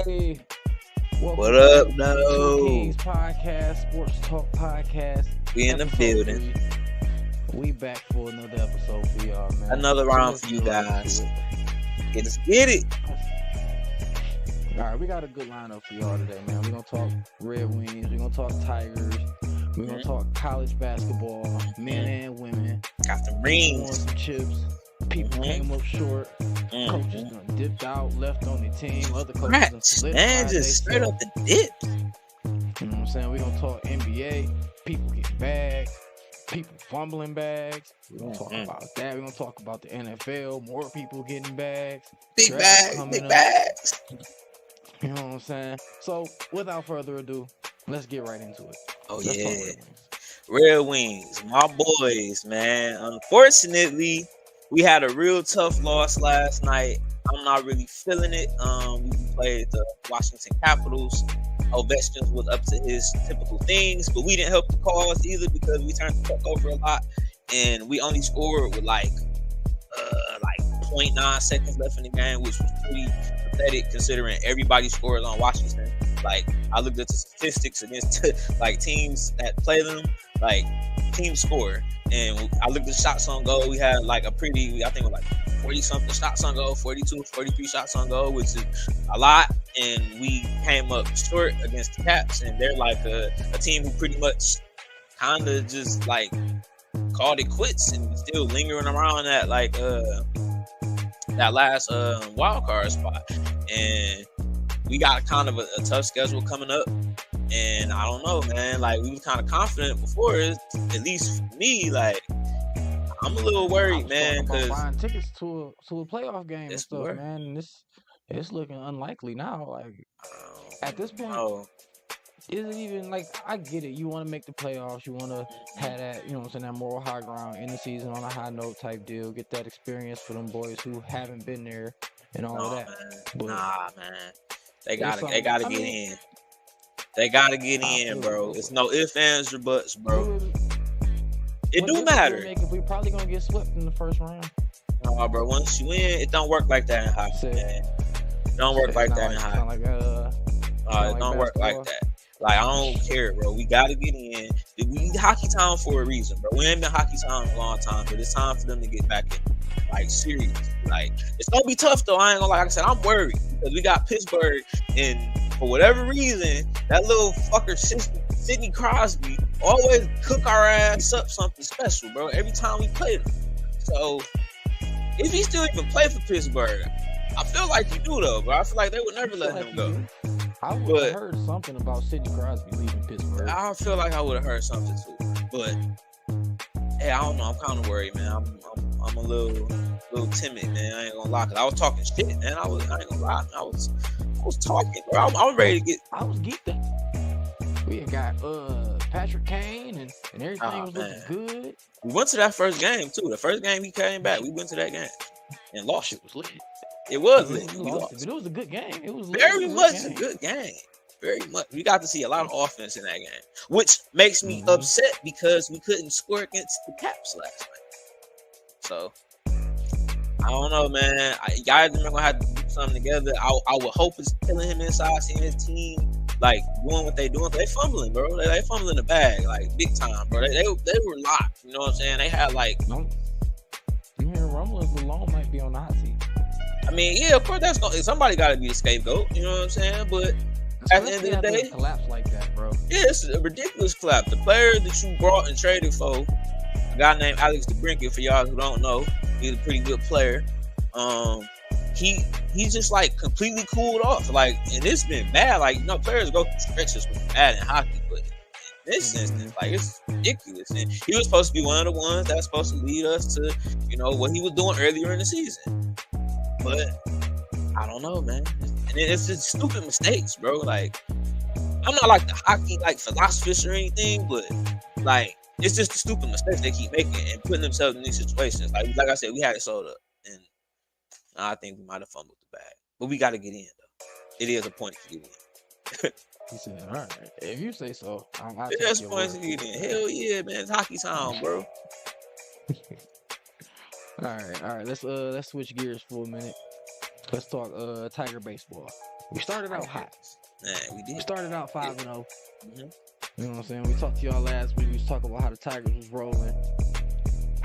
Hey, welcome What up, to 2Kingz no? podcast, sports talk podcast, We in the episode building. 3. We back for another episode for y'all, man. Another So round let's for you get right guys. into it. Let's get it. All right, we got a good lineup for y'all today, man. We're gonna talk Red Wings. We're gonna talk Tigers. We're gonna talk college basketball, men and women. Got the Won rings. some chips. People came up short. Coaches done dipped out, left on the team. Other coaches done Rats, man, solidified just straight themselves. up the dip. You know what I'm saying? We're gonna talk NBA, people getting bags, people fumbling bags. We're gonna talk about that. We're gonna talk about the NFL, more people getting bags. Big Draft bags, coming big up. bags. You know what I'm saying? So without further ado, let's get right into it. Oh Let's talk yeah, Red Wings. Red Wings, my boys, man. Unfortunately, we had a real tough loss last night. I'm not really feeling it. We played the Washington Capitals. Ovechkin was up to his typical things, but we didn't help the cause either because we turned the puck over a lot, and we only scored with like 0.9 seconds left in the game, which was pretty pathetic considering everybody scored on Washington. Like, I looked at the statistics against like teams that play them, like teams score, and I looked at shots on goal. We had like a pretty, I think it was like 40 something shots on goal, 42, 43 shots on goal, which is a lot. And we came up short against the Caps, and they're like a team who pretty much kind of just like called it quits and still lingering around that like that last wild card spot. And we got kind of a tough schedule coming up, and I don't know, man. Like, we were kind of confident before it, at least for me. Like, I'm a little worried, man, because buying tickets to a playoff game and It's stuff, worth- man. And it's looking unlikely now. Like at this point, oh, is it even like, I get it? You want to make the playoffs, you want to have that, you know what I'm saying, that moral high ground in the season on a high note type deal. Get that experience for them boys who haven't been there and all no, that. man. But Nah, man. They there's gotta get I mean, in. They gotta get I in, feel bro. it. It's no ifs, ands, or buts, bro. It what do difference matter. will it make if we probably gonna get swept in the first round? Nah, bro. Once you win, it don't work like that in hockey, Shit. man. It don't work like that in hockey. Sound like It like don't work like basketball. that. Like, I don't care, bro. We gotta get in. We hockey town for a reason, bro. We ain't been hockey town in a long time, but it's time for them to get back in, like, serious. Like, it's gonna be tough though. I ain't gonna lie. Like I said, I'm worried because we got Pittsburgh, and for whatever reason, that little fucker Sidney Crosby always cook our ass up something special, bro. Every time we play them. So if he still even play for Pittsburgh, I feel like he do though, bro. I feel like they would never let him go. I would But- have heard something about Sidney Crosby leaving Pittsburgh. I feel like I would have heard something too, but hey, I don't know. I'm kind of worried, man. I'm a little timid, man. I ain't gonna lie, cause I was talking shit, man. I ain't gonna lie. I was talking, bro. I'm ready to get. I was geeked. We had got Patrick Kane and everything Oh, was looking good. We went to that first game too. The first game he came back, we went to that game and lost. Shit was lit. It was We lit. We lost lost. it, but it was a good game. It was lit. Very It was a much good a game. good game. Very much. We got to see a lot of offense in that game, which makes me Mhm. upset because we couldn't score against the Caps last night. So I don't know, man. Guys are gonna have to do something together. I would hope it's killing him inside, seeing his team like doing what they doing. They fumbling, bro. They fumbling the bag like big time, bro. They were locked. You know what I'm saying? They had like, No, you hear rumblings Malone might be on the hot seat. I mean, yeah, of course somebody got to be the scapegoat. You know what I'm saying? But at the end of the Especially after day, a collapse like that, bro. yeah, it's a ridiculous clap. The player that you brought and traded for, a guy named Alex DeBrincat, for y'all who don't know, he's a pretty good player. He just like completely cooled off. Like, and it's been bad. Like, you know, players go through stretches with bad in hockey, but in this instance, like, it's ridiculous. And he was supposed to be one of the ones that's supposed to lead us to, you know, what he was doing earlier in the season. But I don't know, man. And it's just stupid mistakes, bro. Like, I'm not like the hockey like philosophist or anything, but like, it's just the stupid mistakes they keep making and putting themselves in these situations. Like I said, we had it sold up, and I think we might have fumbled the bag, but we got to get in though. It is a point to get in. He said, "All right, if you say so, I'll It take is a your point word to get for in. it." Hell yeah, man! It's hockey time, bro. All right. Let's switch gears for a minute. Let's talk Tiger baseball. We started out hot. Man, we did. We started out 5-0. Mm-hmm. You know what I'm saying? We talked to y'all last week. We was talking about how the Tigers was rolling.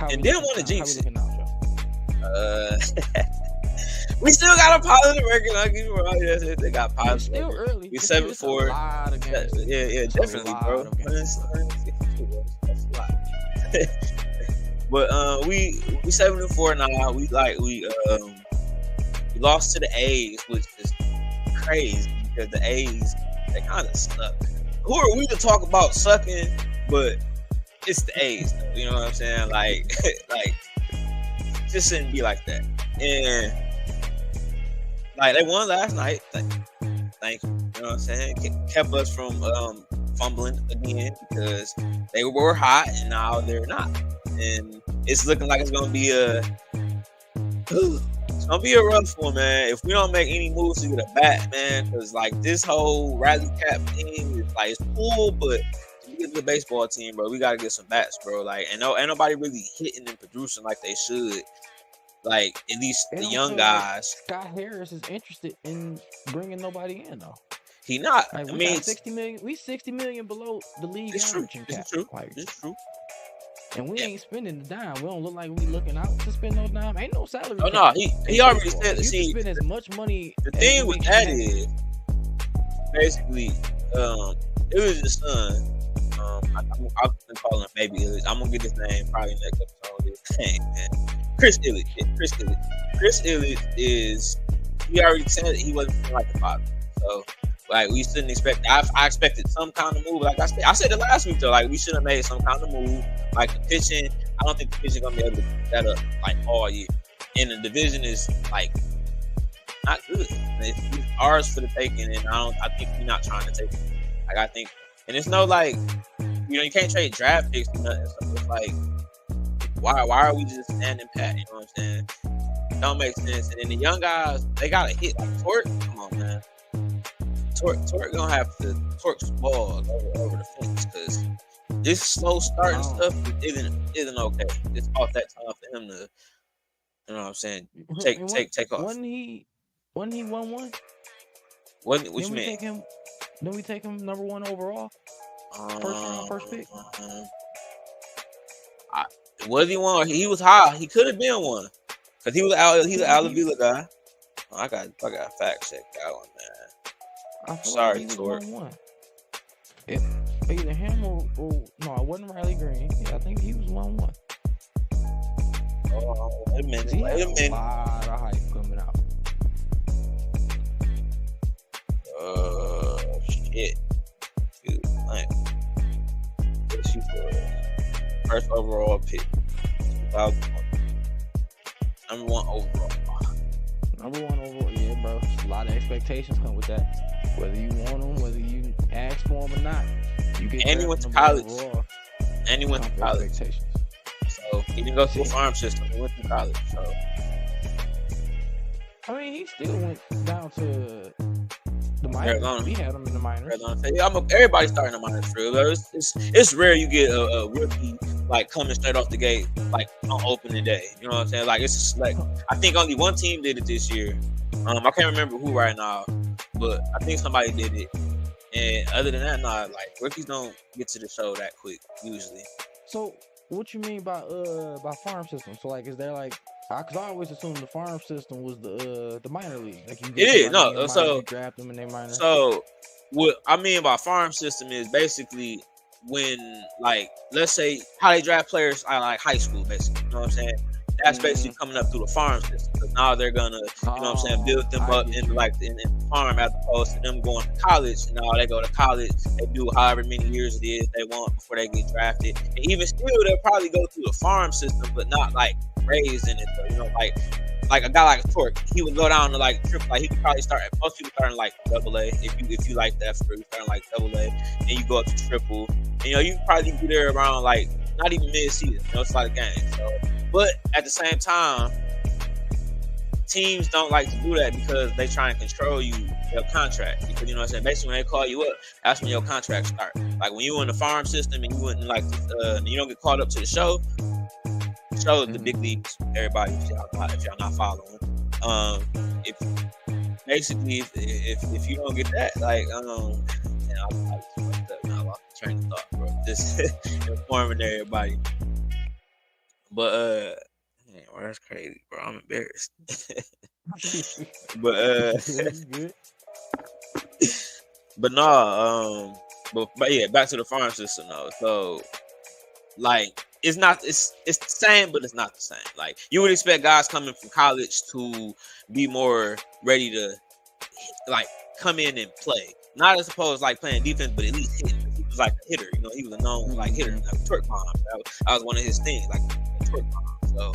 And didn't want to jinx it. We still got a positive record. I'll give you right. They got positive. It's still early. We 7-4. Yeah, definitely, bro. That's a lot. But we 7-4 now. We lost to the A's, which is crazy because the A's, they kind of suck. Who are we to talk about sucking? But it's the A's, though, you know what I'm saying? Like just shouldn't be like that. And like they won last night. Thank you. You know what I'm saying? Kept us from fumbling again because they were hot and now they're not. And it's looking like it's gonna be a rough one, man. If we don't make any moves to get a bat, man, because like this whole rally cap thing is like it's cool, but to get the baseball team, bro, we gotta get some bats, bro. Like, and ain't nobody really hitting and producing like they should. Like at least the young guys. Scott Harris is interested in bringing nobody in though. He not. Like, I mean, 60 million. We 60 million below the league averaging cap. It's true. Like, it's true. And we ain't spending the dime. We don't look like we looking out to spend no dime. Ain't no salary. Oh no, he already said. You See, can spend as much money. The thing with that is basically, it was his son. I've been calling him Baby Illich. I'm gonna get his name probably next episode. Dang, man. Chris Illich. Chris Illich is. He already said that he wasn't like the father. So, like, we shouldn't expect. I expected some kind of move. Like I said it last week though. Like, we should have made some kind of move. Like the pitching, I don't think the pitching gonna be able to keep that up like all year. And the division is like not good. It's ours for the taking, and I think we're not trying to take it. Like I think, and it's no like, you can't trade draft picks or nothing. So it's like, why are we just standing pat? You know what I'm saying? Don't make sense. And then the young guys, they gotta hit like Torque. Come on, man. Torque gonna have to torque some balls over the fence because this slow starting stuff isn't okay. It's off that time for him to, you know what I'm saying, take off. Wasn't he 1-1? What you mean? Didn't we take him number 1 overall? First round, first pick. Was he 1? He was high. He could have been 1 because he was he's an Alavila guy. Oh, I got fact check that one, man. Sorry, Torque. Either him or no, it wasn't Riley Green. Yeah, I think he was 1-1. Oh, wait a minute. He had a lot of hype coming out. Shit. Dude, man. Yes, you was. First overall pick. 2001. Number 1 overall. Number 1 overall, yeah, bro. A lot of expectations come with that. Whether you want them, whether you ask for them or not. And he went to college. And he went to college. So he didn't go to a farm system. He went to college. So I mean, he still went down to the minors. Arizona. We had him in the minors. Everybody starting the minors for real. It's rare you get a rookie like coming straight off the gate like on opening day. You know what I'm saying? Like it's a select. I think only one team did it this year. I can't remember who right now, but I think somebody did it. And other than that, like rookies don't get to the show that quick usually. So what you mean by farm system? So like, is there like, because I always assumed the farm system was the minor league. Like you get draft them in their minor. So what I mean by farm system is basically when like let's say how they draft players at like high school, basically. You know what I'm saying? That's basically coming up through the farm system. Because now they're gonna, you know what I'm saying, build them up in like in the farm as opposed to them going to college. And now they go to college, they do however many years it is they want before they get drafted. And even still, they'll probably go through the farm system, but not like raised in it. Though. You know, like a guy like Torque, he would go down to like triple. Like he could probably start. Most people starting like AA. If you like that, you starting like AA, then you go up to triple. And you probably be there around like not even mid-season. It's like a game. So. But at the same time, teams don't like to do that because they try and control your contract. Because you know what I'm saying? Basically, when they call you up, that's when your contract starts. Like when you in the farm system and you wouldn't like, you don't get called up to the show. The big leagues, everybody, if y'all not following. If basically, if you don't get that, like, man, I'm fucked up now. I lost the train of thought, bro. Just informing everybody. But man, well, that's crazy, bro. I'm embarrassed. But That's good. but no, but yeah, back to the farm system though. So like it's the same, but it's not the same. Like you would expect guys coming from college to be more ready to like come in and play. Not as opposed like playing defense, but at least hit. He was like a hitter, you know. He was a known like hitter, like twerk bomb. That was one of his things, like a twerk bomb. So,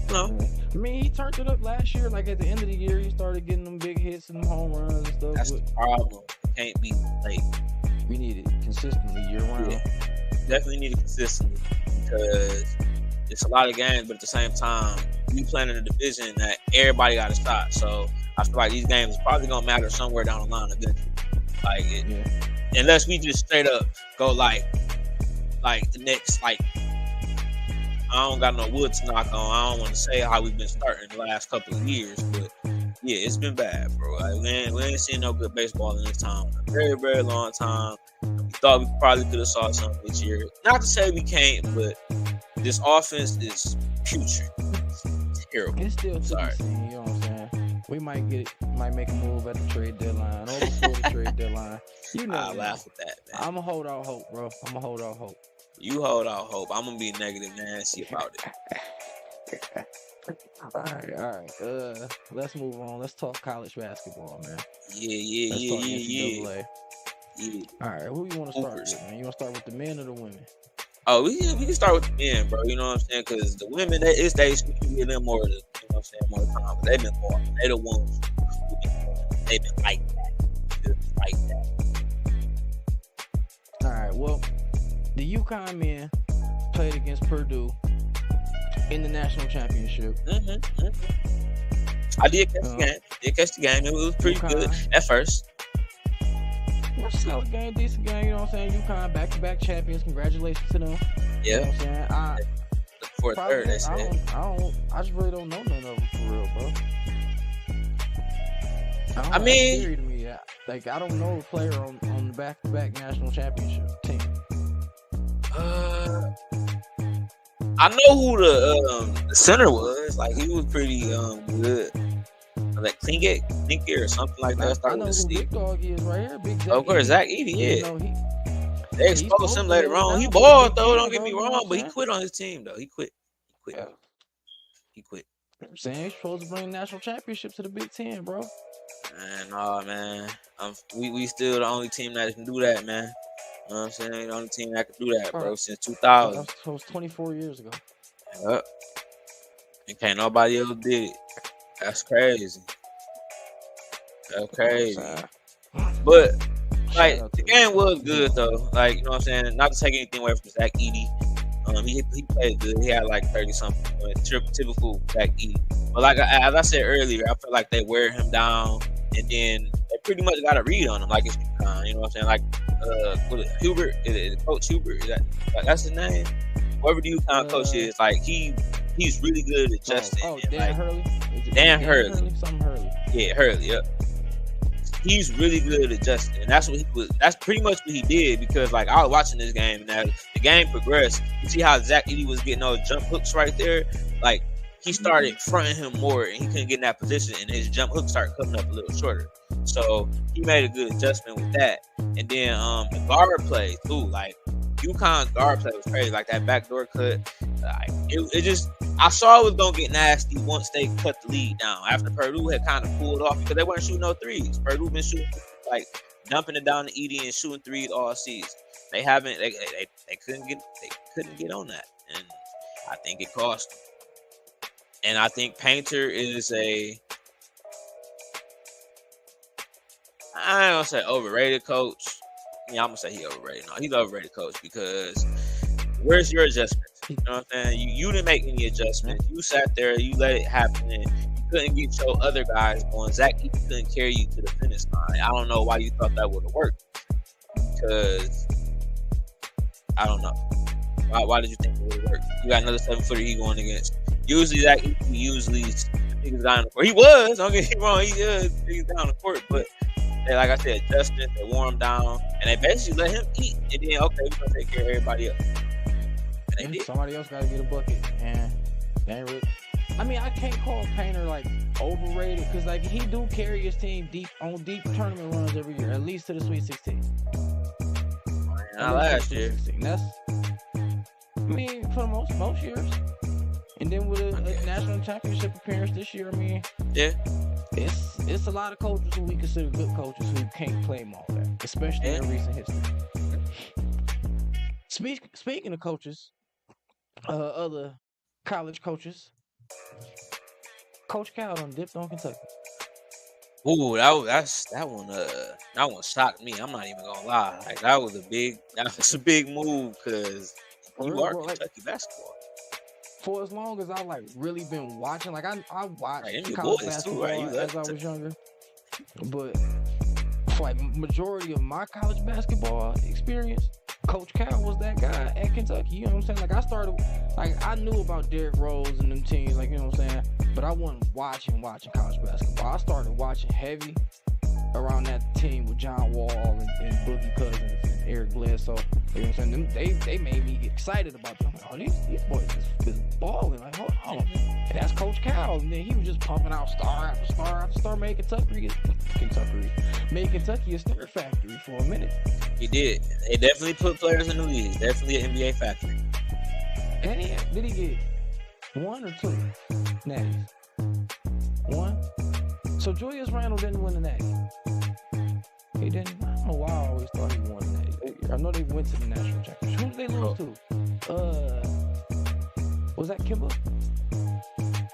you know. I mean, he turned it up last year. Like at the end of the year, he started getting them big hits and home runs and stuff. That's the problem. It can't be late. We need it consistently year round. Yeah. Definitely need it consistently because it's a lot of games, but at the same time, we playing in a division that everybody got a shot. So I feel like these games are probably gonna matter somewhere down the line eventually. Like, unless we just straight up go like the next like. I don't got no wood to knock on. I don't want to say how we've been starting the last couple of years, but yeah, it's been bad, bro. Like, we ain't seen no good baseball in this time in a very, very long time. We thought we probably could have saw something this year. Not to say we can't, but this offense is putrid. It's terrible. It's still to be seen, you know what I'm saying? We might make a move at the trade deadline or before the trade deadline. You know, I laugh with that, man. I'm gonna hold out hope, bro. I'm gonna hold out hope. You hold out hope. I'm gonna be negative Nancy about it. All right. Let's move on. Let's talk college basketball, man. Yeah. All right, who you want to start with, man? You want to start with the men or the women? Oh, we can start with the men, bro. You know what I'm saying? Because the women, it's they should give them more, you know what I'm saying, more time. But they've been more. They the ones they've been like that. All right. Well, the UConn men played against Purdue in the national championship. I did catch the game. It was pretty good at first. It was a solid game, decent game. You know what I'm saying? UConn back-to-back champions. Congratulations to them. Yeah. You know what I'm saying? For third, they said. I just really don't know none of them for real, bro. I mean, to me. Like I don't know a player on the back-to-back national championship team. I know who the center was. Like he was pretty good. Like Klinkert or something like that. I know who Big Dog is right here. Big Zach. Of course, Zach Edey. Yeah. You know, they exposed him later on. He balled though. Don't get me wrong, but he quit on his team though. He quit. Yeah. He quit. I'm saying he's supposed to bring national championship to the Big Ten, bro. Man. We still the only team that can do that, man. You know what I'm saying? The only team that can do that, bro, since 2000. That was 24 years ago. Yep. And can't nobody else did it. That's crazy. But like the game was good though. Like, you know what I'm saying? Not to take anything away from Zach Edey. He played good. He had like 30 something. Typical Zach Edey. But like as I said earlier, I feel like they wear him down, and then they pretty much got a read on him. Like it's you know what I'm saying? Like Hubert, Coach Hubert. That's his name. Whoever the UConn coach is, like he's really good at adjusting. Dan Hurley. Dan Hurley. Something Hurley. Yeah, Hurley. Yep. He's really good at adjusting, and that's what he was. That's pretty much what he did because, like, I was watching this game, and as the game progressed, you see how Zach Edey was getting those jump hooks right there. Like he started fronting him more, and he couldn't get in that position, and his jump hook started coming up a little shorter. So he made a good adjustment with that. And then the guard play too, like UConn guard play was crazy, like that backdoor cut. Like it just, I saw it was gonna get nasty once they cut the lead down. After Purdue had kind of pulled off because they weren't shooting no threes. Purdue been shooting like dumping it down to Edey and shooting threes all season. They haven't. They couldn't get on that, and I think it cost them. And I think Painter is I ain't gonna say overrated coach. Yeah, I'm gonna say he overrated. No, he's overrated coach because where's your adjustments? You know what I'm saying? You didn't make any adjustments. You sat there, you let it happen, and you couldn't get your other guys going. Zach Edey couldn't carry you to the finish line. I don't know why you thought that would have worked. Because I don't know. Why did you think it would have worked? You got another 7-footer he going against. Usually Zach Edey biggest guy on the court. He was. Don't get me wrong. He is the biggest guy on the court. But they, like I said, Justin, they wore him down, and they basically let him eat. And then, okay, we're gonna take care of everybody else. And they did. Somebody else got to get a bucket, and they ain't really. I mean, I can't call Painter like overrated because like he do carry his team deep tournament runs every year, at least to the Sweet 16. Not last year. That's, I mean, for most years. And then with a national championship appearance this year, I mean, yeah, it's a lot of coaches who we consider good coaches who can't claim all that, especially in recent history. Speaking of coaches, other college coaches, Coach Cal done dipped on Kentucky. Ooh, that one shocked me. I'm not even gonna lie. Like that was a big move because you are Kentucky basketball. For as long as I like really been watching, like I watched right, college basketball as I was younger, but for like majority of my college basketball experience, Coach Cal was that guy at Kentucky. You know what I'm saying? Like I started, like I knew about Derrick Rose and them teams, like you know what I'm saying, but I wasn't watching college basketball. I started watching heavy around that team with John Wall and Boogie Cousins and Eric Bledsoe. You know what I'm saying? They made me excited about them. Like, oh, these boys is balling. Like, hold on. And that's Coach Cal. And then he was just pumping out star after star after star, made Kentucky a star factory for a minute. He did. They definitely put players in the league. Definitely an NBA factory. And did he get one or two natties? One? So Julius Randle didn't win the natty. He didn't. I don't know why I always thought he won the natty. I know they went to the national championship. Who did they lose to? Was that Kimba?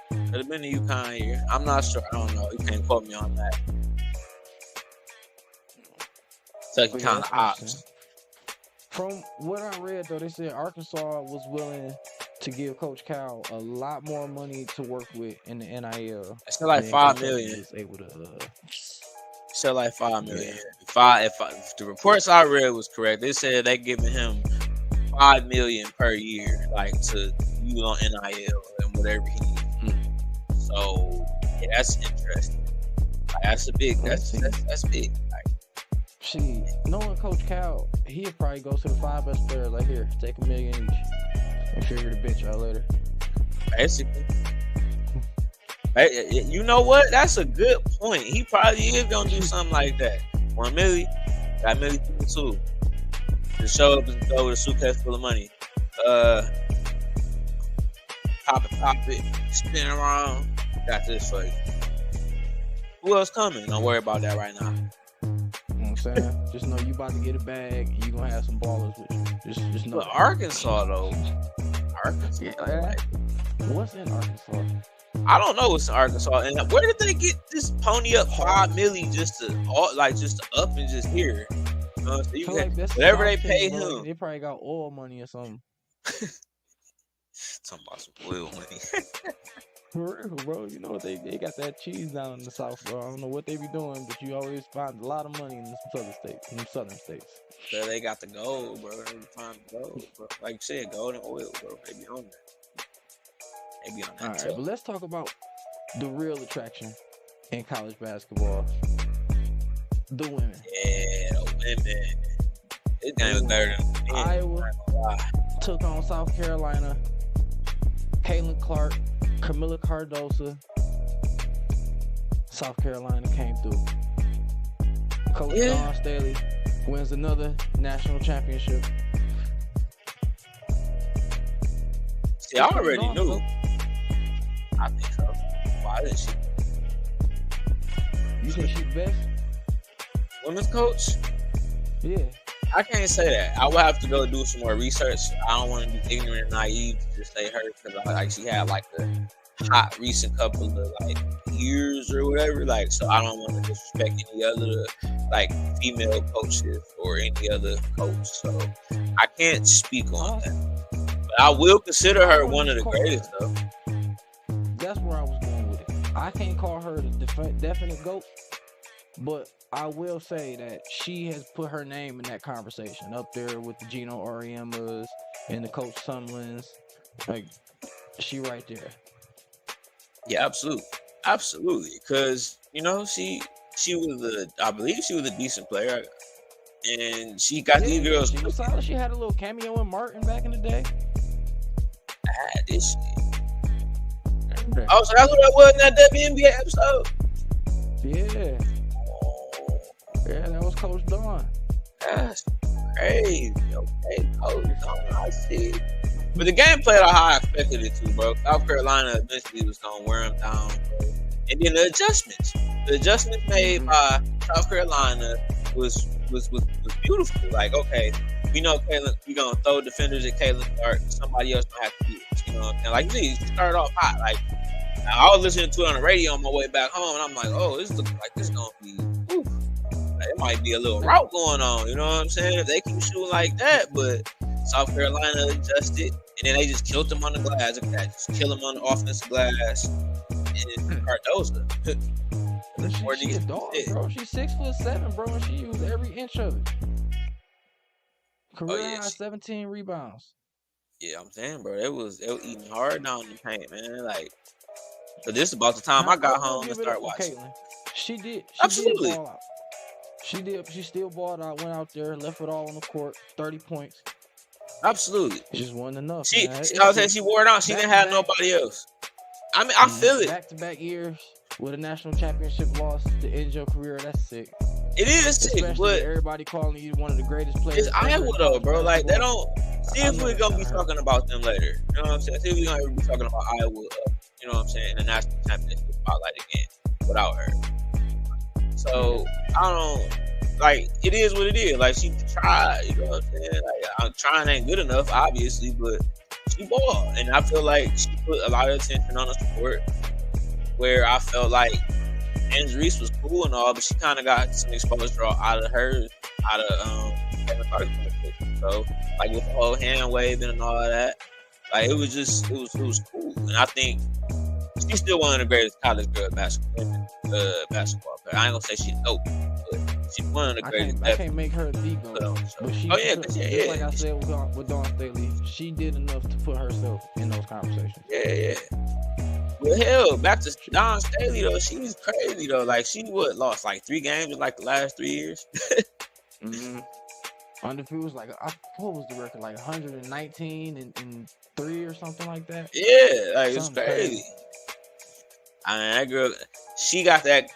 Could have been the UConn year. I'm not sure. I don't know. You can't quote me on that. Kentucky kind of ops. From what I read, though, they said Arkansas was willing to give Coach Cal a lot more money to work with in the NIL. It's like $5 million. Able to, said like $5 million. If the reports I read was correct, they said they giving him $5 million per year, like to use on NIL and whatever he needs. So yeah, that's interesting. Like, that's big. Like, see, knowing Coach Cal, he'd probably go to the 5 best players. Like, here, take $1 million each and figure the bitch out later. Basically. Hey, you know what? That's a good point. He probably is gonna do something like that. $1 million, got $1 million too. Just show up and go with a suitcase full of money. Pop it, spin around. Got this for you. Who else coming? Don't worry about that right now. You know what I'm saying? Just know you about to get a bag and you gonna have some ballers with you. Just know. But Arkansas though. Arkansas. Yeah, what's in Arkansas? I don't know what's in Arkansas. And where did they get this pony up $5 million just to up and just here? So you like whatever they pay him. They probably got oil money or something. Talking about some oil money. For real, bro. You know they got that cheese down in the South, bro. I don't know what they be doing, but you always find a lot of money in the southern states. So they got the gold, bro. They find gold, bro. Like you said, gold and oil, bro. They be on that. They be on that. All right, but let's talk about the real attraction in college basketball. The women. Yeah, the women. This game was better than the men. Iowa took on South Carolina. Caitlin Clark, Camilla Cardosa. South Carolina came through. Coach Dawn Staley wins another national championship. See, I already knew. I think so. Why didn't she? You think she's best? Women's coach? Yeah. I can't say that. I would have to go do some more research. I don't want to be ignorant and naive to just say her because like she had like a hot recent couple of like years or whatever. Like, so I don't want to disrespect any other like female coaches or any other coach. So I can't speak on that. But I will consider her one of the greatest though. That's where I was going with it. I can't call her the definite GOAT, but I will say that she has put her name in that conversation up there with the Gino Auriemmas and the Coach Sumlins. Like, she right there. Yeah, absolutely. Absolutely, because I believe she was a decent player, and she got these girls. She was solid. She had a little cameo in Martin back in the day. This shit. Oh, so that's what that was in that WNBA episode. Yeah. Yeah, that was Coach Dawn. That's crazy. Okay, Coach Dawn, I see. But the game played out how I expected it to, bro. South Carolina eventually was gonna wear them down, bro. And then the adjustments made by South Carolina was beautiful. Like, okay, we know Kaylin, we gonna throw defenders at Kaylin Clark. Somebody else gonna have to do it. You know, and like she started off hot. Like I was listening to it on the radio on my way back home, and I'm like, oh, this looks like this gonna be. Oof. Like, it might be a little route going on. You know what I'm saying? If they keep shooting like that, but South Carolina adjusted, and then they just killed them on the glass. Just kill them on the offensive glass. And Cardoza. She's a dog, bro. She's 6'7", bro, and she used every inch of it. Career high 17 rebounds. Yeah, I'm saying, bro, they was eating hard down in the paint, man. Like, so this is about the time I got home and started watching. Caitlin. She did Absolutely. ball out. She still balled out, went out there, left it all on the court, 30 points. Absolutely. It just wasn't enough. I was saying she wore it out. She didn't have nobody else. I mean, I feel it. Back-to-back years with a national championship loss to end your career, that's sick. It is sick, but everybody calling you one of the greatest players. It's Iowa though, bro. Like they don't. See if we're gonna be talking about them later. You know what I'm saying? See if we're gonna be talking about Iowa. You know what I'm saying? In the national championship spotlight again without her. So I don't like. It is what it is. Like she tried. You know what I'm saying? Like I'm trying ain't good enough, obviously, but she balled, and I feel like she put a lot of attention on the sport. Where I felt like Angela Reese was cool and all, but she kind of got some exposure out of Kevin Clark's competition. So, like with the whole hand waving and all that, like it was cool. And I think she's still one of the greatest college girl basketball players. I ain't gonna say she's dope, but she's one of the greatest. I can't make her the GOAT. But she, like I said with Dawn Staley, she did enough to put herself in those conversations. Yeah. Well, hell, back to Dawn Staley though, she's crazy though. Like she lost like 3 games in like the last 3 years. Undefeated was like what was the record? Like 119 and 3 or something like that. Yeah, like it's crazy. I mean, that girl, she got that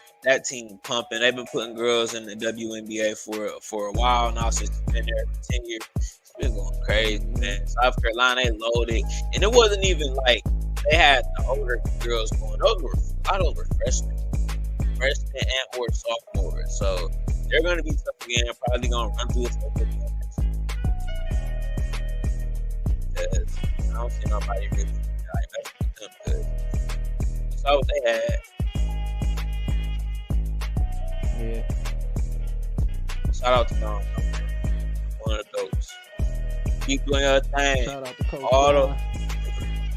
team pumping. They've been putting girls in the WNBA for a while now since she's been there for 10 years. She's been going crazy, man. South Carolina, they loaded, and it wasn't even like. They had the older girls going. A lot of those were freshmen and or sophomores. So they're going to be tough again. Probably going to run through it. Because I don't see nobody really like messing with them. Because that's what they had. Yeah. Shout out to Dawn. One of the goats. Keep doing your thing. Shout out to Coach.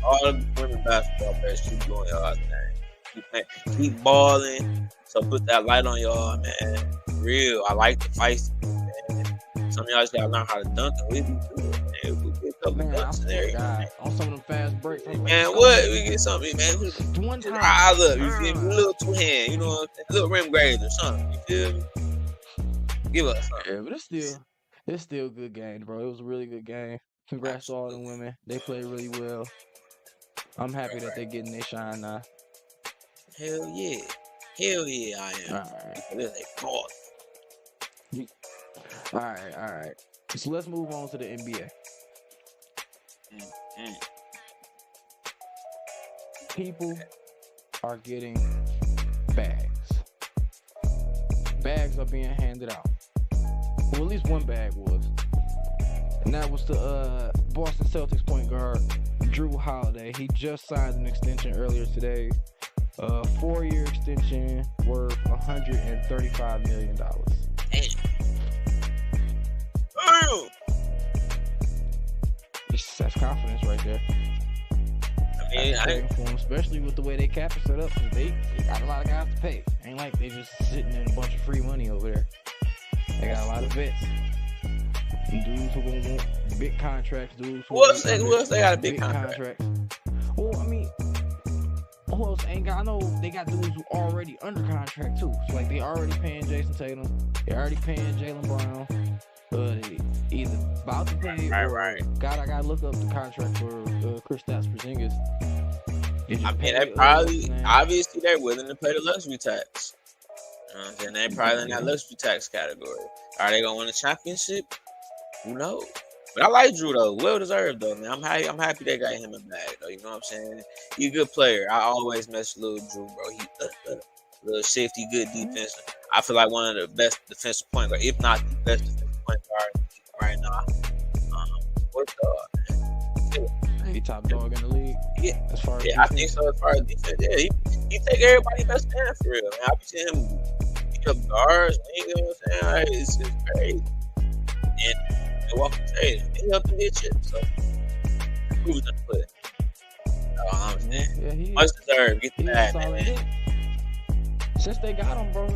All the women basketball players keep doing y'all thing. Keep balling. So put that light on y'all, man. For real. I like the fights, man. Some of y'all just gotta learn how to dunk and we be good, man. We get a couple dunks in there. On some of them fast breaks. Man, what? We get something, man. One time. Rise up. You feel me? A little two-hand, you know what I'm saying? A little rim grade or something. You feel me? Give us something. Yeah, but it's still a good game, bro. It was a really good game. Congrats to all the women. They played really well. I'm happy that they're getting their shine now. Hell yeah, I am. All right. So let's move on to the NBA. People are getting bags. Bags are being handed out. Well, at least one bag was. And that was the Boston Celtics point guard, Drew Holiday. He just signed an extension earlier today. A 4-year extension worth $135 million. Damn. That's confidence right there. I mean, for them, especially with the way they cap it set up, because they got a lot of guys to pay. Ain't like they just sitting in a bunch of free money over there. They got a lot of vets. Dudes who gonna want big contracts. Dudes who else they got a big contract? Well, I mean, who else ain't got? I know they got dudes who already under contract too. So like they already paying Jason Tatum, they already paying Jaylen Brown. They either about to pay right. God, I gotta look up the contract for Kristaps Porzingis. I mean, they probably obviously they're willing to pay the luxury tax. You know what I'm saying? They're probably in that luxury tax category. Are they gonna win a championship? Who knows? But I like Drew though. Well deserved though, man. I'm happy they got him a bag though. You know what I'm saying? He a good player. I always mess with little Drew, bro. He little shifty, good defense. I feel like one of the best defensive point guard, if not the best defensive point guard right now. What he top dog in the league. Yeah, as far as I think so. As far as defense, yeah, he take everybody best stand for real. Man. I be seeing him pick up guards. You know what I'm saying? Like, it's just crazy. And Milwaukee trade him. He helped him get chips. So who was gonna put it? I'm saying, yeah, he much deserved. Get the bag, man. Since they got him, bro,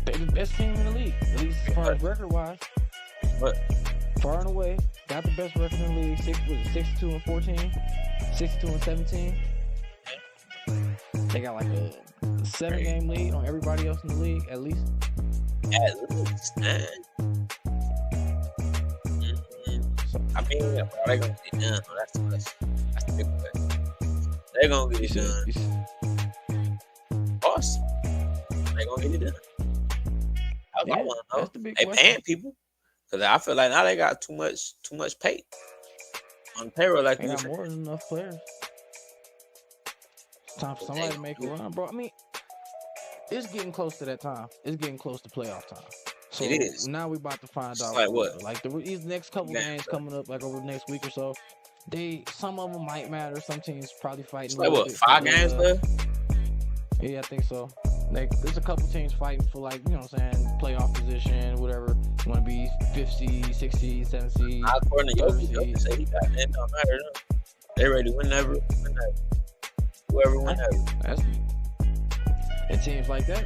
they the best team in the league, at least as far as record wise. What? Far and away, got the best record in the league. 62 and 14, 62 and 17. They got like a 7-game lead on everybody else in the league, at least. At least, man. So, I mean, bro, they gonna get it done. That's the question. That's the big question. They gonna get it done. Awesome. They gonna get it done. That's what I want to know. That's the big they question. paying people. Because I feel like now they got too much pay on the payroll. Like they got more than enough players. It's time for somebody to make a run, bro. I mean, it's getting close to that time. It's getting close to playoff time. So it is. Now we about to find out. Like what? Like these next couple games coming up, like over the next week or so. Some of them might matter. Some teams probably fighting. Like what? 5 games left? Yeah, I think so. Like, there's a couple teams fighting for, like, you know what I'm saying, playoff position, whatever. Want to be 5th seed, 6th seed, 7th seed. According to Jokic say he got it. Don't matter. They ready to win ever. Whoever win ever. And teams like that,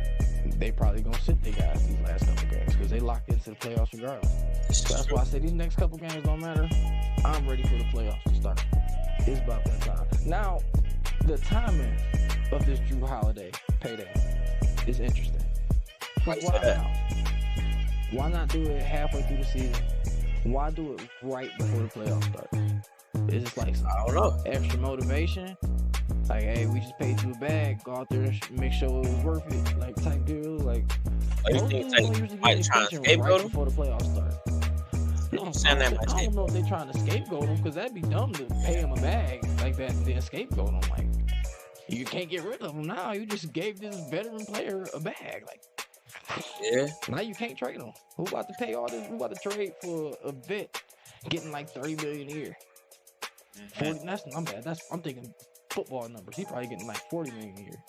they probably going to sit their guys these last couple games because they locked into the playoffs regardless. So that's why I say these next couple games don't matter. I'm ready for the playoffs to start. It's about that time. Now, the timing of this Drew Holiday payday is interesting. Like, why not do it halfway through the season? Why do it right before the playoffs start? It's just like I don't know. Extra motivation. Like, hey, we just paid you a bag. Go out there and make sure it was worth it. Like, type deal. Like, you think they might try to scapegoat him before the playoffs start? No, I don't know if they're trying to scapegoat him because that'd be dumb to pay him a bag like that and then scapegoat him. Like, you can't get rid of him now. You just gave this veteran player a bag. Like, yeah. Now you can't trade him. Who about to pay all this? Who about to trade for a vet getting like $30 million a year? 40. That's not bad. I'm thinking football numbers. He probably getting like $40 million a year.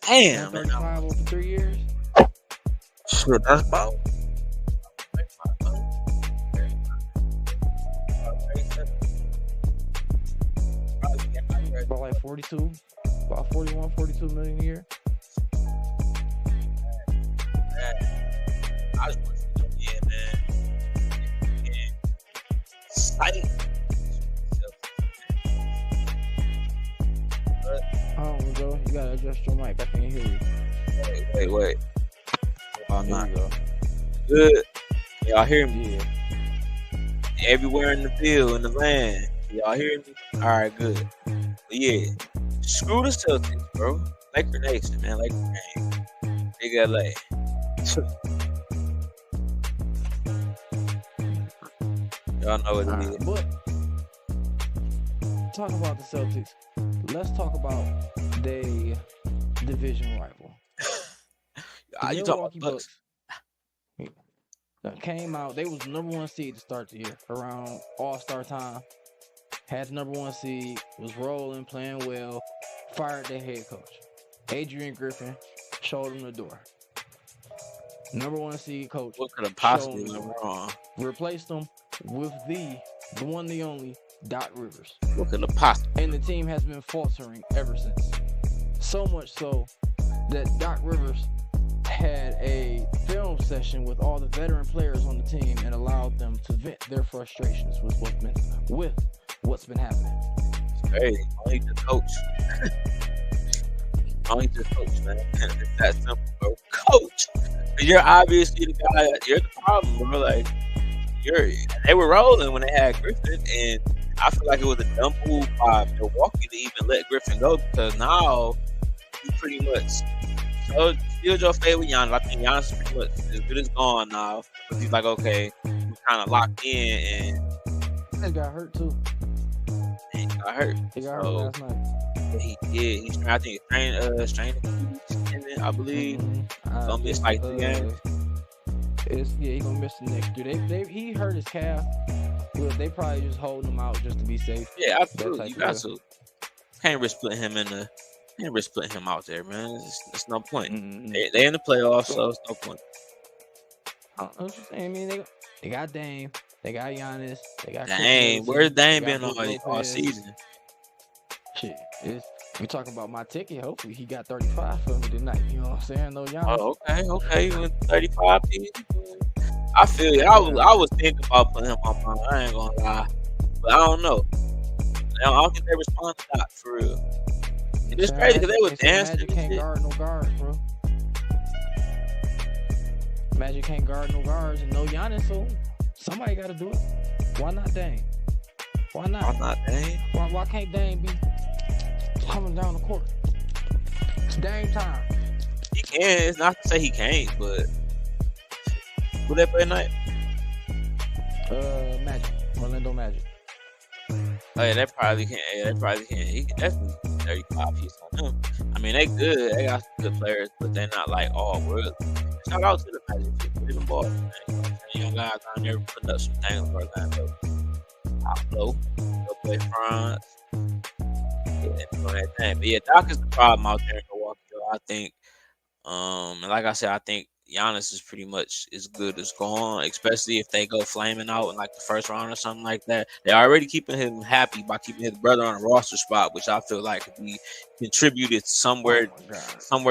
Damn. 35 over 3 years. Shit, that's about. About like 42, about 41, 42 million a year. I just want to know, man. Sight. Hold on, Joe. You gotta adjust your mic. I can't hear you. Wait. Oh, there you go. Good. Y'all hear me? Yeah. Everywhere in the field, in the land. Y'all hear me? All right, good. But yeah, screw the Celtics, bro. Laker Nation, man. Laker gang. Big LA. Y'all know what it is. But talk about the Celtics. Let's talk about their division rival. You Milwaukee Bucks came out. They was number 1 seed to start the year around All-Star time. Had the number 1 seed, was rolling, playing well, fired their head coach. Adrian Griffin showed them the door. Number 1 seed coach. What could have possibly went wrong? Replaced them with the one, the only, Doc Rivers. What could have possibly? And the team has been faltering ever since. So much so that Doc Rivers had a film session with all the veteran players on the team and allowed them to vent their frustrations with what's been happening. Crazy. Only just coach. Only just coach, man. It's that simple, bro. Coach. You're obviously the guy. You're the problem, bro. Like they were rolling when they had Griffin, and I feel like it was a dumb move by Milwaukee to even let Griffin go because now you pretty much sealed your fate with Giannis. I think Giannis is pretty much as good as gone now. Because he's like, okay, we kind of locked in, and He got hurt too. he got hurt. He got hurt last night. Yeah, he did. He's I think strained I believe. Gonna miss like 3 games. He gonna miss the next 2. He hurt his calf. Well, they probably just holding him out just to be safe. Yeah, absolutely. You got to. Can't risk putting him out there, man. It's no point. They in the playoffs, so it's no point. I mean, they got Dame, they got Giannis, they got Dame. Where's Dame been all season? Shit, we talking about my ticket. Hopefully, he got 35 for me tonight. You know what I'm saying? No Giannis. Oh, okay. You went 35 piece. I feel you. I was thinking about putting him on mine. I ain't gonna lie, but I don't know. I don't think they respond to that for real. It's crazy because they was dancing. Magic can't guard no guards, bro. Magic can't guard no guards and no Giannis, so somebody got to do it. Why not Dame? Why not? Why not Dame? Why can't Dame be coming down the court? It's Dame time. He can. It's not to say he can't, but who they play tonight? Magic. Orlando Magic. Oh yeah, they probably can't. He can definitely 35 piece on him. I mean, they good. They got some good players, but they're not like all world. Shout out to the Magic. Put them balls, man. You know what I'm saying? Young guys down there putting up some things for Orlando. Top low. Go play France. Yeah, doing that thing. But yeah, Doc is the problem out there in Milwaukee, though, I think. And like I said, I think Giannis is pretty much as good as gone, especially if they go flaming out in like the first round or something like that. They're already keeping him happy by keeping his brother on a roster spot, which I feel like could be contributed somewhere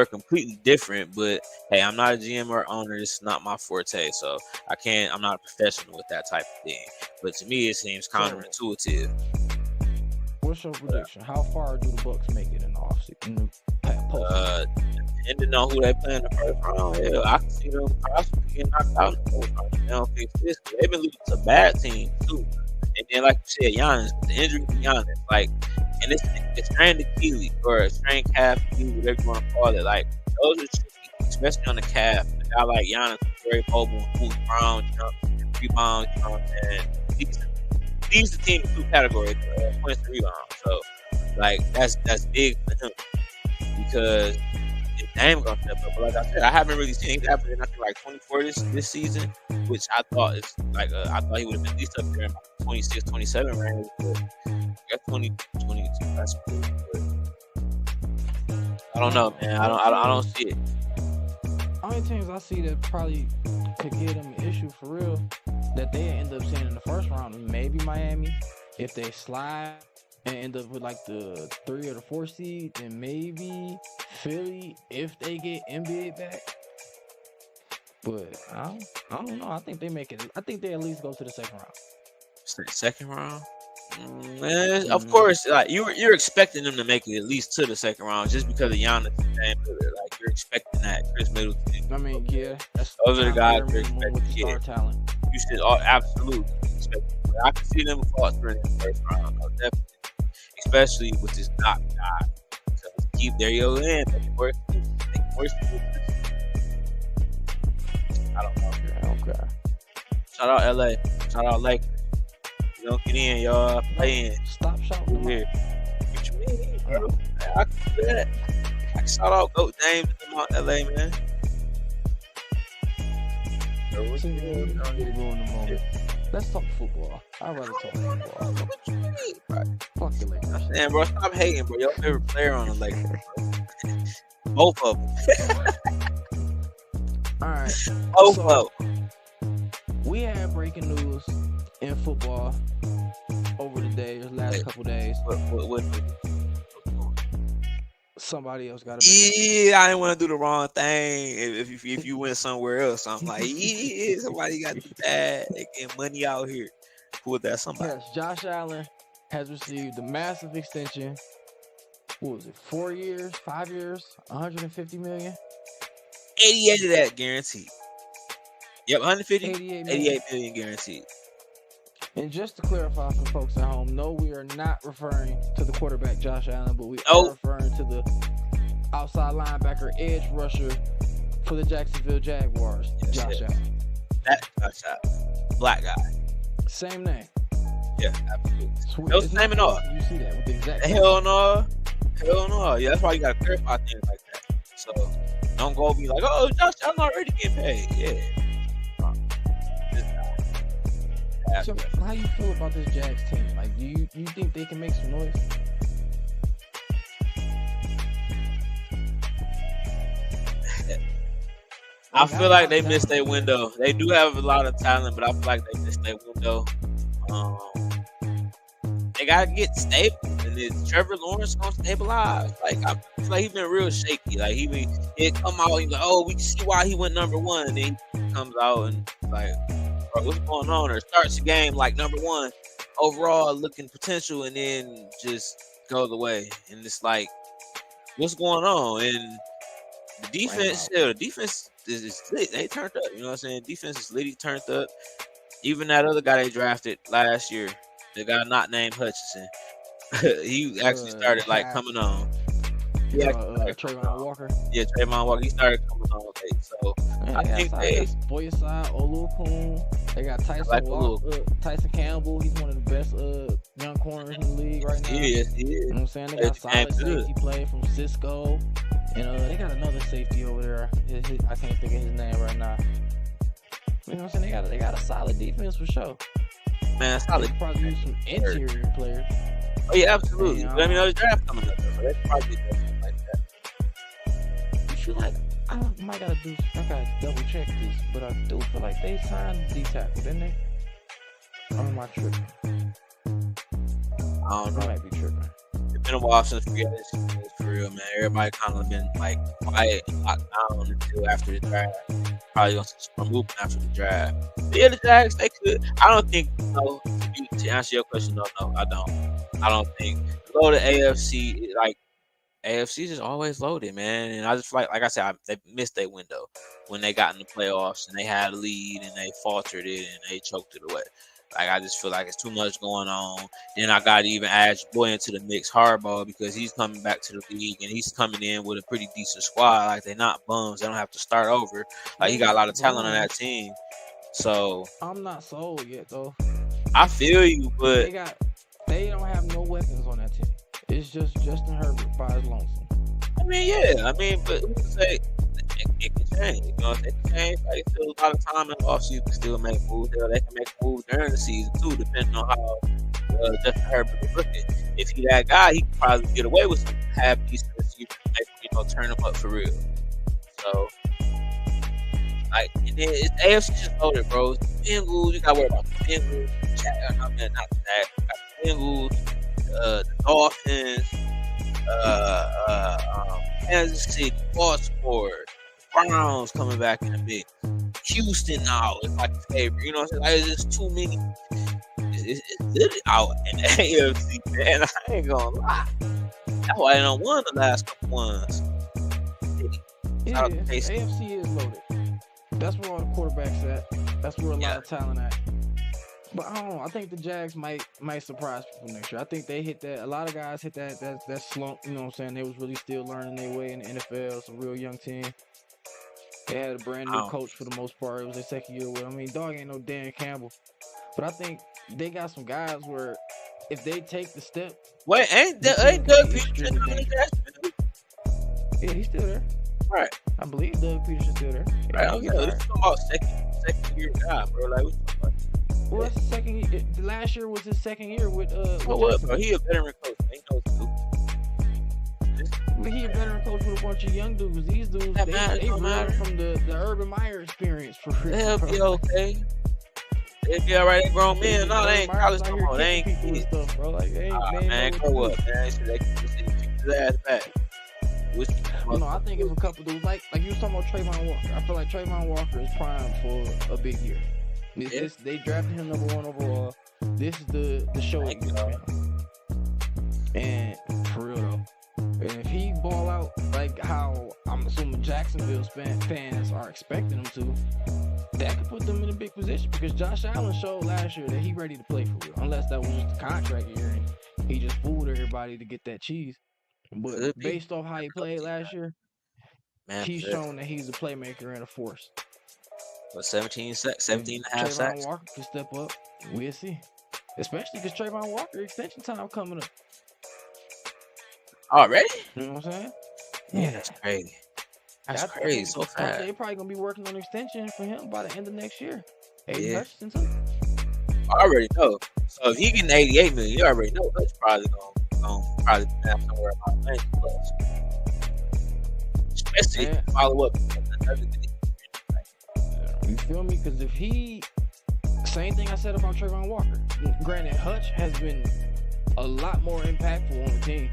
completely different. But hey, I'm not a GM or owner. This is not my forte, so I'm not a professional with that type of thing. But to me, it seems counterintuitive. What's your prediction? How far do the Bucks make it in the offseason? Depending on who they play in the first round, hell, I can see them possibly getting knocked out in the first round. They don't fix this. They've been losing to bad teams too. And then, like you said, Giannis, the injury to Giannis, like, and it's strained Achilles or a strained calf, whatever you want to call it. Like, those are tricky, especially on the calf. A guy like Giannis is very mobile, moves around, jump, rebounds. You know what I'm saying? Leads the team in 2 categories: points and rebounds. So, like, that's big for him because. Dame gonna step up, but like I said, I haven't really seen him after nothing like 24 this season, which I thought is like I thought he would have been at least up there in 26, 27 range. But got 20, 22. That's pretty good. I don't know, man. I don't see it. Only teams I see that probably could give them an issue for real that they end up seeing in the first round is maybe Miami if they slide and end up with like the 3 or the 4 seed, and maybe Philly if they get Embiid back. But I don't know. I think they make it. I think they at least go to the second round. Second round? Of course, like you're expecting them to make it at least to the second round just because of Giannis and Dame Lillard. Like you're expecting that. Chris Middleton. I mean, yeah, those are the guys you're expecting. Star talent. You should absolutely expect. I can see them faltering in the first round. No, definitely. Especially with this Doc guy. Because keep there you go in. Make it work. I don't know. Okay. Shout out LA. Shout out Lakers. You don't get in, y'all. Play in. Stop shouting here. What you mean, bro? I can do that. I can shout out Goat James from out LA, man. What's in the moment? Let's talk football. I'd rather talk football. What you mean, bro? Fuck the Lakers. Damn, bro, stop hating, bro. Your favorite player on the Lakers, bro. Both of them. Alright. Both of them. We had breaking news in football over the last couple days. What? Somebody else got it. Yeah, I didn't want to do the wrong thing. If you went somewhere else, I'm like, yeah, somebody got the bad. They getting money out here. Who was that? Somebody. Yes, Josh Allen has received a massive extension. What was it? 4 years, 5 years, 150 million. 88 of that guaranteed. Yep, 150, 88 million. 88 million guaranteed. And just to clarify for the folks at home, no, we are not referring to the quarterback Josh Allen, but we are referring to the outside linebacker edge rusher for the Jacksonville Jaguars, Josh Allen. That Josh Allen, black guy. Same name. Yeah, absolutely. No same and all. You see that with the exact hell no. Yeah, that's why you gotta clarify things like that. So don't go be like, oh, Josh Allen already getting paid. Yeah. So how you feel about this Jags team? Like, do you think they can make some noise? I feel like they missed their window. They do have a lot of talent, but I feel like they missed their window. They gotta get stable, and is Trevor Lawrence gonna stabilize? Like, I feel like he's been real shaky. Like he'd come out, he's like, oh, we can see why he went number one, and then he comes out and like, bro, what's going on? Or starts the game like number one overall, looking potential, and then just goes away, and it's like, what's going on? And the defense, the defense is lit. They turned up. You know what I'm saying? Defense is lit. He turned up. Even that other guy they drafted last year, the guy not named Hutchinson, he actually started like coming on. Trayvon Walker. Yeah, Trayvon Walker. He started coming on late. So I think they Boyaside, Olukun. They got Tyson Campbell. He's one of the best young corners in the league right now. He is. You know what I'm saying? They got solid safety play from Cisco. And they got another safety over there. I can't think of his name right now. You know what I'm saying? They got a solid defense for sure. Man, solid. They probably use some interior players. Oh yeah, absolutely. And, let me know the draft coming up. So they probably do something like that. I feel like I gotta double check this, but I do feel like they signed D-tackle, didn't they? Or am I tripping? I don't know. I might be tripping. It's been a while since we got this for real, man. Everybody kind of been like quiet and locked down until after the draft. Probably gonna start moving after the draft. But yeah, the Jags, they could. I don't think, no, to answer your question, no, I don't. I don't think. Go to AFC, like, AFC is always loaded, man. And I just like I said, they missed their window when they got in the playoffs and they had a lead and they faltered it and they choked it away. Like, I just feel like it's too much going on. Then I got to even add your boy into the mix, Harbaugh, because he's coming back to the league and he's coming in with a pretty decent squad. Like, they're not bums. They don't have to start over. Like, he got a lot of talent on that team. So I'm not sold yet, though. I feel you, but they don't have no weapons on that team. It's just Justin Herbert by his lonesome. I mean, yeah. I mean, but who can say it can change? You know, it can change. Like, still a lot of time in the offseason to still make moves. They can make moves during the season too, depending on how Justin Herbert is looking. If he that guy, he can probably get away with some half decent receivers, turn them up for real. So, like, and then it's AFC just loaded, bro. The Bengals, you got to worry about the Bengals. Not that. The Bengals, the Dolphins, Kansas City, Baltimore, Browns coming back in the mix. Houston now is like a favorite. You know what I'm saying? Like, there's just too many. It's literally out in the AFC, man. I ain't gonna lie. That's why they don't won the last couple ones. AFC is loaded. That's where all the quarterbacks at. That's where a lot of talent at. But I don't know. I think the Jags might surprise people next year. I think they hit that. A lot of guys hit that slump. You know what I'm saying? They was really still learning their way in the NFL. It's a real young team. They had a brand new coach for the most part. It was their second year with. I mean, dog ain't no Dan Campbell. But I think they got some guys where if they take the step. Wait, ain't Doug Peterson in Jacksonville? Yeah, he's still there. Right. I believe Doug Peterson's still there. Right. Okay. Let's talk about second year guy, bro. Like, what the fuck? Well, that's the second year. Last year was his second year with what, bro? He a veteran coach. He knows too. But he a veteran coach with a bunch of young dudes. These dudes, they learn from the Urban Meyer experience for real. They'll be okay. They'll be alright. They grown men. No, they ain't college no more. They ain't kids. Stuff, bro. Like, man, grow up, man. So they can just keep his ass back. I think it's a couple dudes. Like you was talking about Trayvon Walker. I feel like Trayvon Walker is primed for a big year. They drafted him #1 overall. This is the show. And for real though, and if he ball out like how I'm assuming Jacksonville fans are expecting him to, that could put them in a big position because Josh Allen showed last year that he ready to play for real. Unless that was just a contract year and he just fooled everybody to get that cheese. But based off how he played last year, he's shown that he's a playmaker and a force. What, 17 and a half sacks? Trayvon Walker can step up. We'll see. Especially because Trayvon Walker extension time coming up. Already? You know what I'm saying? Yeah, that's crazy. That's crazy. So fast. They're probably going to be working on an extension for him by the end of next year. Aiden Hutchinson too. I already know. So if he getting 88 million, you already know Hutch probably going to have somewhere about 90 plus. Especially if you follow up. You feel me? Because if he, same thing I said about Trayvon Walker. Granted, Hutch has been a lot more impactful on the team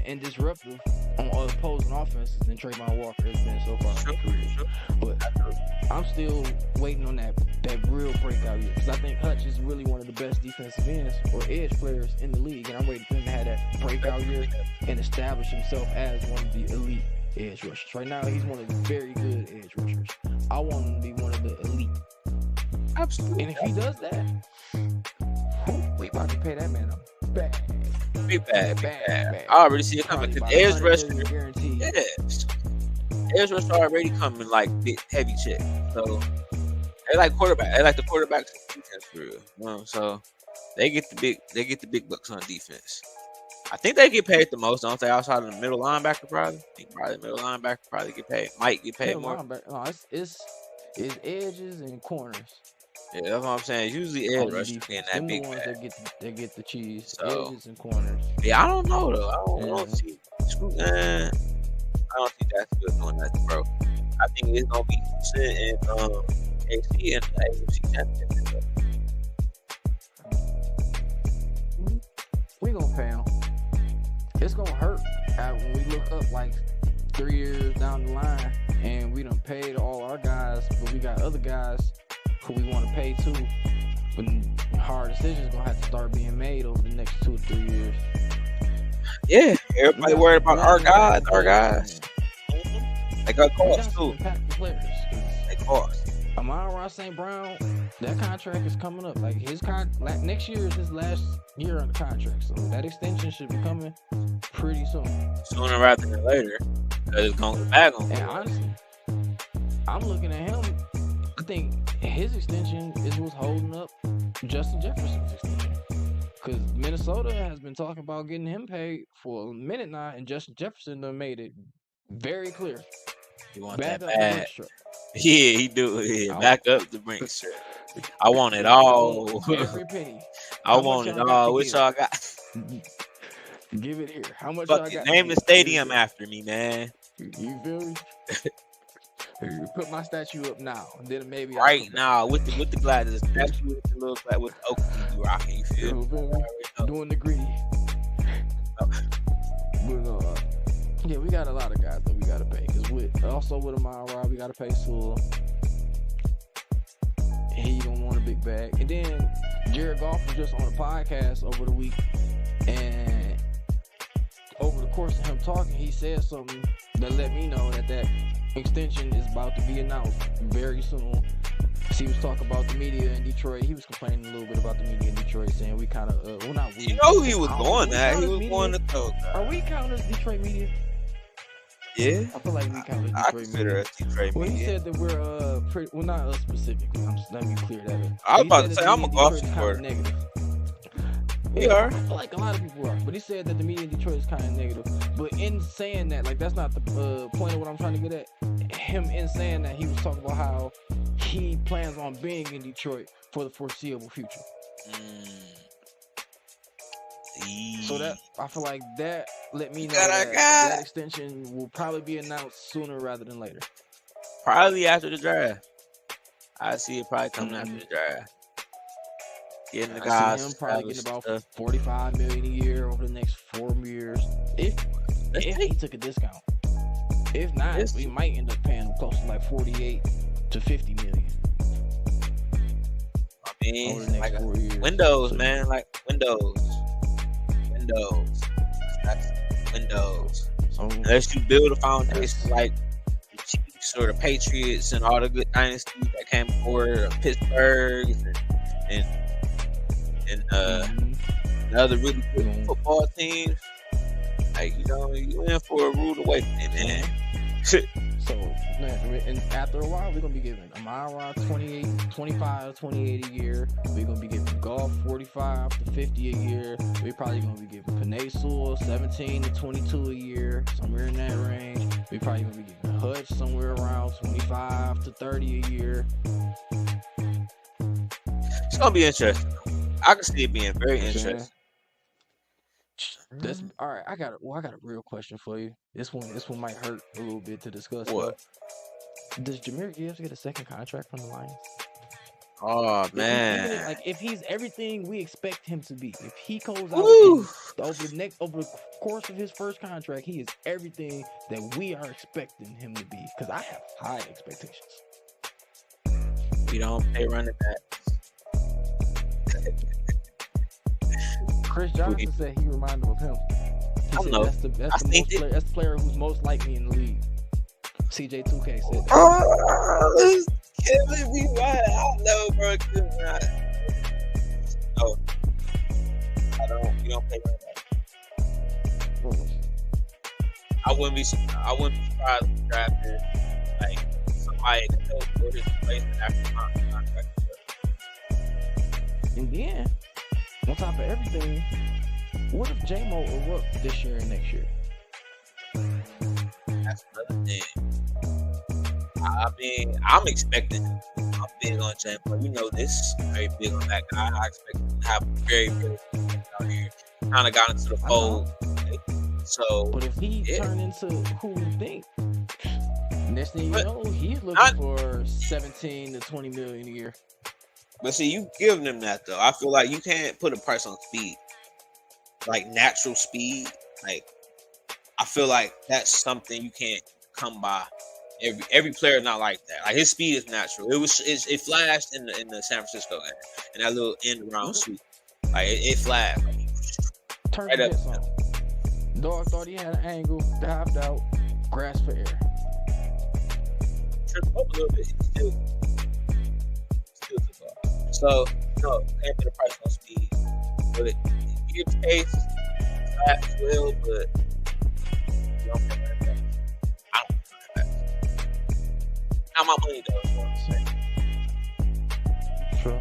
and disruptive on opposing offenses than Trayvon Walker has been so far in his career. But I'm still waiting on that real breakout year because I think Hutch is really one of the best defensive ends or edge players in the league, and I'm waiting for him to have that breakout year and establish himself as one of the elite edge rushers. Right now, he's one of the very good edge rushers. I want him to be one of the elite. Absolutely. And if he does that, we about to pay that man a bag. Big bad. I already see it coming. Because edge rusher, edge rusher already coming like big heavy check. So they like quarterback. They like the quarterbacks in defense for real. You know? So they get the big bucks on defense. I think they get paid the most, don't they? Outside of the middle linebacker, probably. I think probably the middle linebacker probably might get paid more. No, it's edges and corners. Yeah, that's what I'm saying. Usually edge rushers getting that big ones that get the cheese. So, edges and corners. Yeah, I don't know though. I don't see Jacksonville doing that, bro. I think it's gonna be sitting in AC and the AFC Championship. We gonna pay him. It's gonna hurt when we look up like 3 years down the line and we done paid all our guys, but we got other guys who we want to pay too. But hard decisions gonna have to start being made over the next 2 or 3 years. Yeah, everybody worried about our guys. They got cost too. They cost. Amon-Ra St. Brown, that contract is coming up. Like next year is his last year on the contract, so that extension should be coming pretty soon. Sooner rather than later, because it's going to back on. And honestly, I'm looking at him. I think his extension is what's holding up Justin Jefferson's extension. Because Minnesota has been talking about getting him paid for a minute now, and Justin Jefferson done made it very clear. You want that bad. Yeah, he do. Yeah, back up the Brinks shirt. I want it all. Every penny. I want it all. What y'all got? Give it here. How much y'all got? Name the stadium after me, man. You feel me? Put my statue up now, and then maybe right now with the glasses, statue with the little with the oak rocking. You feel me? Doing the greedy. But yeah, we got a lot of guys that we gotta pay. Cause with Amon-Ra, we gotta pay Sewell. He don't want a big bag. And then Jared Goff was just on a podcast over the week, and over the course of him talking, he said something that let me know that extension is about to be announced very soon. He was talking about the media in Detroit. He was complaining a little bit about the media in Detroit, saying we kind of, well, not we. You know he was going at. He was going to throw. Are we counting as Detroit media? Yeah. I feel like we count as Detroit media. Detroit well, media. He said that we're, well, not us specifically. Let me clear that up. I was about to say, I'm a golf supporter. Negative. We are. I feel like a lot of people are. But he said that the media in Detroit is kind of negative. But in saying that, like, that's not the point of what I'm trying to get at. Him in saying that, he was talking about how he plans on being in Detroit for the foreseeable future. So that, I feel like that let me know that extension will probably be announced sooner rather than later. Probably after the draft. I see it probably coming after the draft. Getting the guys. See him probably getting about $45 million a year over the next 4 years. If he took a discount. If not, we might end up paying him close to like 48 to 50 million. I mean, over the next 4 years. Windows, man, like Windows. That's windows. So Unless you build a foundation like the Chiefs or the Patriots and all the good dynasties that came before, Pittsburgh and the other really good football teams. Like, you in for a rude awakening, man. So, man, and after a while, we're going to be giving Amara 25, 28 a year. We're going to be giving Goff 45 to 50 a year. We're probably going to be giving Penei Sewell 17 to 22 a year, somewhere in that range. We're probably going to be giving Hutch somewhere around 25 to 30 a year. It's going to be interesting. I can see it being very interesting. That's all right. I got a real question for you. This one might hurt a little bit to discuss. What? Does Jahmyr Gibbs get a second contract from the Lions? Oh man! If he's everything we expect him to be, if he goes out over the course of his first contract, he is everything that we are expecting him to be. Because I have high expectations. We don't pay running backs. Chris Johnson said he reminded him of him. He said that's the player who's most like me in the league. CJ 2K said that. Killing me, right? I don't know, bro. No, we don't pay running backs. I wouldn't be surprised if we drafted like somebody that knows for his place after my contract. And then, on top of everything, what if J-Mo erupt this year and next year? That's another thing. I mean, I'm expecting him. I'm big on J-Mo. You know this. Very big on that guy. I expect him to have a very, very good out here. Kind of got into the fold. So, but if he turn into who we think, next thing you know, he's looking for 17 to 20 million a year. But see, you giving him that though. I feel like you can't put a price on speed, like natural speed. Like I feel like that's something you can't come by. Every player is not like that. Like his speed is natural. It flashed in the San Francisco game, and that little end around sweep. Like it flashed. Turn right up. Dog thought he had an angle, dived out, grasped for air. Tripped up a little bit. Still too far. So no, can't put a price on speed. But in Gibbs' case, fast as well, but you don't pay that back. I don't pay that back. Not my money though. You know what I'm saying? True.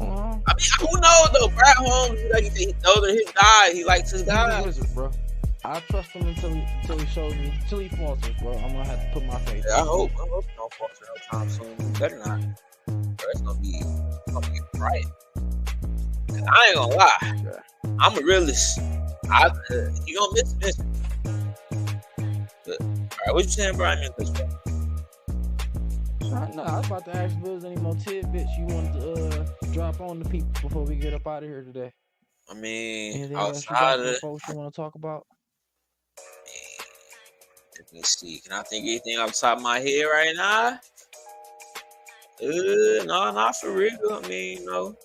I mean, who knows though? Brad Holmes, like you say, those are his guys. He likes his guys. Bro. I trust him until he shows me, until he falters, bro. I'm gonna have to put my faith. Yeah, I hope he don't falter no time soon. Better not. Bro, it's gonna be right. I ain't gonna lie. Yeah. I'm a realist. You gonna miss this. But, all right, what you saying, Brian? No, I was about to ask if there's any more tidbits you wanted to drop on the people before we get up out of here today. I mean, anything outside of folks you want to talk about? Let me see. Can I think of anything off the top of my head right now? No, not for real. I mean, no.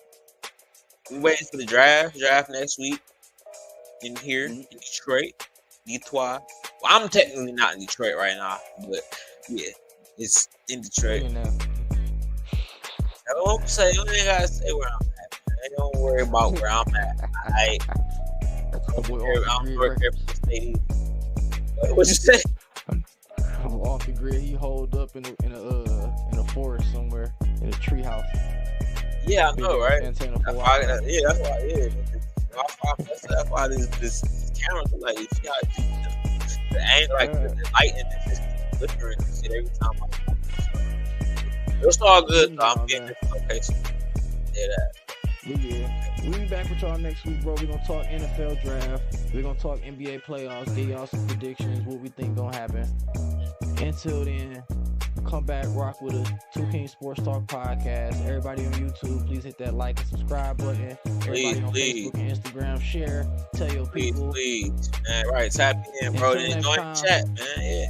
We waiting for the draft. Draft next week in here in Detroit. Detroit. Well, I'm technically not in Detroit right now, but yeah, it's in Detroit. I won't say. You ain't gotta say where I'm at. Man. Don't worry about where I'm at. I'm working What you say? I'm off the grid. He holed up in a forest somewhere in a tree house. Yeah, I know, right? That's why this camera like you see how the angle, like the light in it just flickering and shit every time I so, it's all good though. I'm getting this location. Yeah, that. We'll be back with y'all next week, bro. We're gonna talk NFL draft. We're gonna talk NBA playoffs, get y'all some predictions, what we think gonna happen. Until then, come back, rock with us. 2Kingz Sports Talk Podcast. Everybody on YouTube, please hit that like and subscribe button. Everybody on Facebook and Instagram, share. Tell your people. Please. Man, right, tap in, bro. Join the chat, man. Yeah.